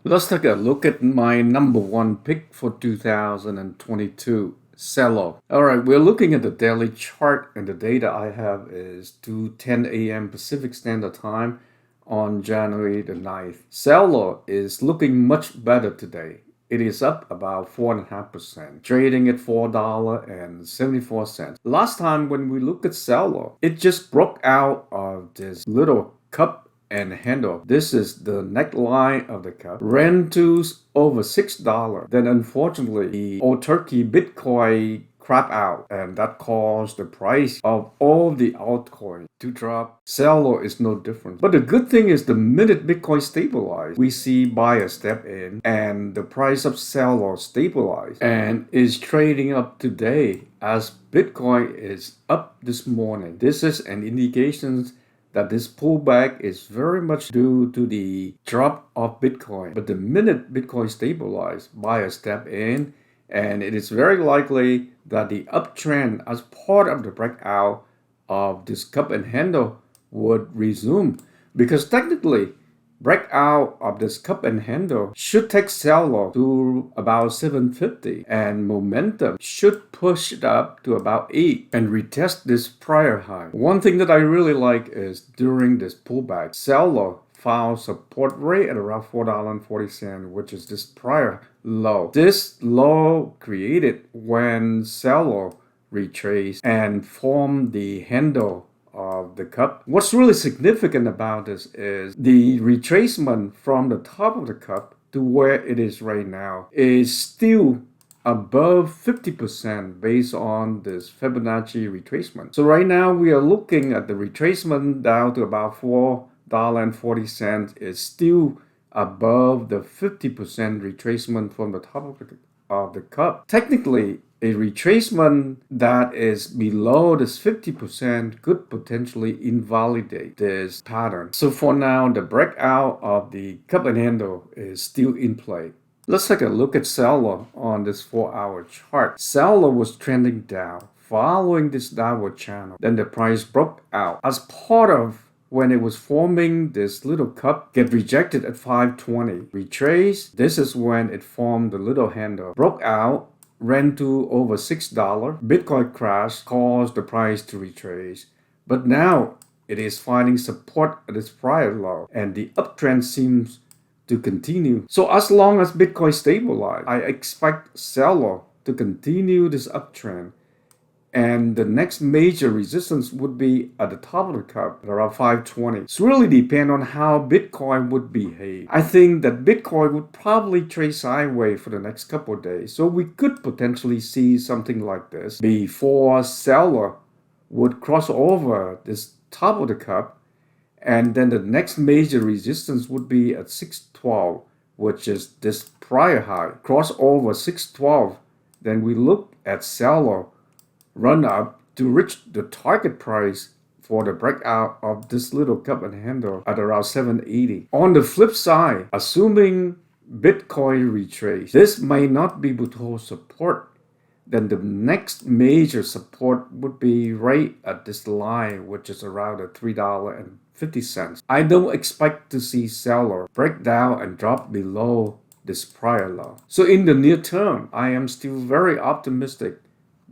Let's take a look at my number one pick for 2022, Celo. Alright, we're looking at the daily chart, and the data I have is 2:10 a.m. Pacific Standard Time on January the 9th. Celo is looking much better today. It is up about 4.5%, trading at $4.74. Last time when we looked at Celo, it just broke out of this little cup and handle. This is the neckline of the cup. Ran to over $6. Then unfortunately, the old turkey Bitcoin crap out, and that caused the price of all the altcoins to drop. Celo is no different. But the good thing is the minute Bitcoin stabilized, we see buyers step in and the price of Celo stabilized and is trading up today as Bitcoin is up this morning. This is an indication that this pullback is very much due to the drop of Bitcoin. But the minute Bitcoin stabilizes, buyers step in, and it is very likely that the uptrend as part of the breakout of this cup and handle would resume. Because technically, breakout of this cup and handle should take Celo to about 750, and momentum should push it up to about 8 and retest this prior high. One thing that I really like is during this pullback, Celo found support rate at around $4.40, which is this prior low. This low created when Celo retraced and formed the handle of the cup. What's really significant about this is the retracement from the top of the cup to where it is right now is still above 50% based on this Fibonacci retracement. So right now we are looking at the retracement down to about $4.40 is still above the 50% retracement from the top of the cup. Technically, a retracement that is below this 50% could potentially invalidate this pattern. So for now, the breakout of the cup and handle is still in play. Let's take a look at Celo on this 4-hour chart. Celo was trending down following this downward channel. Then the price broke out as part of when it was forming this little cup, get rejected at 520. Retrace, this is when it formed the little handle. Broke out, ran to over $6. Bitcoin crash caused the price to retrace. But now it is finding support at its prior low, and the uptrend seems to continue. So as long as Bitcoin stabilizes, I expect Celo to continue this uptrend. And the next major resistance would be at the top of the cup at around 520. It's really depend on how Bitcoin would behave. I think that Bitcoin would probably trade sideways for the next couple of days. So we could potentially see something like this before Celo would cross over this top of the cup. And then the next major resistance would be at 612, which is this prior high. Cross over 612. Then we look at Celo run up to reach the target price for the breakout of this little cup and handle at around 780. On the flip side, assuming Bitcoin retrace, this may not be able to hold support, then the next major support would be right at this line, which is around at $3.50. I don't expect to see Celo break down and drop below this prior low. So in the near term, I am still very optimistic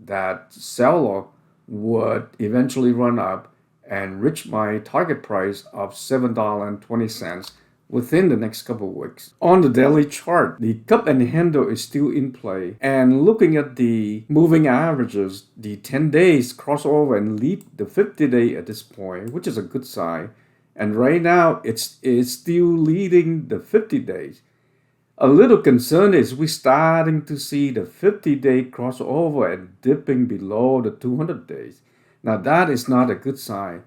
that Celo would eventually run up and reach my target price of $7.20 within the next couple of weeks. On the daily chart, the cup and handle is still in play, and looking at the moving averages, the 10 days cross over and lead the 50-day at this point, which is a good sign. And right now, it's still leading the 50 days. A little concern is we're starting to see the 50-day crossover and dipping below the 200 days. Now that is not a good sign.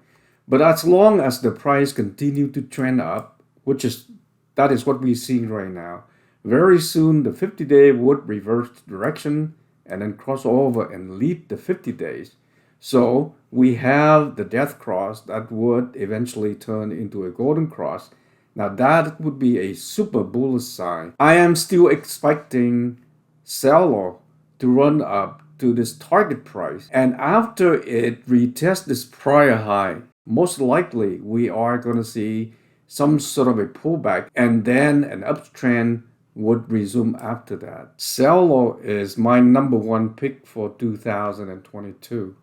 But as long as the price continue to trend up, that is what we're seeing right now, very soon the 50-day would reverse direction and then cross over and lead the 50 days. So we have the death cross that would eventually turn into a golden cross. Now that would be a super bullish sign. I am still expecting Celo to run up to this target price. And after it retests this prior high, most likely we are going to see some sort of a pullback and then an uptrend would resume after that. Celo is my number one pick for 2022.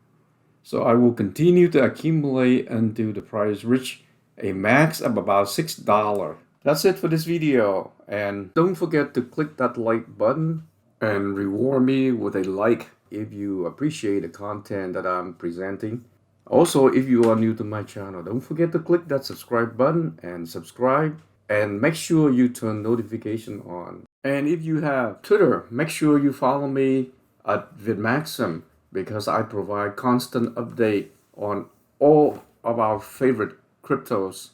So I will continue to accumulate until the price reach a max of about $6. That's it for this video. And don't forget to click that like button and reward me with a like if you appreciate the content that I'm presenting. Also, if you are new to my channel, don't forget to click that subscribe button and subscribe, and make sure you turn notification on. And if you have Twitter, make sure you follow me at VietMaxim, because I provide constant update on all of our favorite cryptos.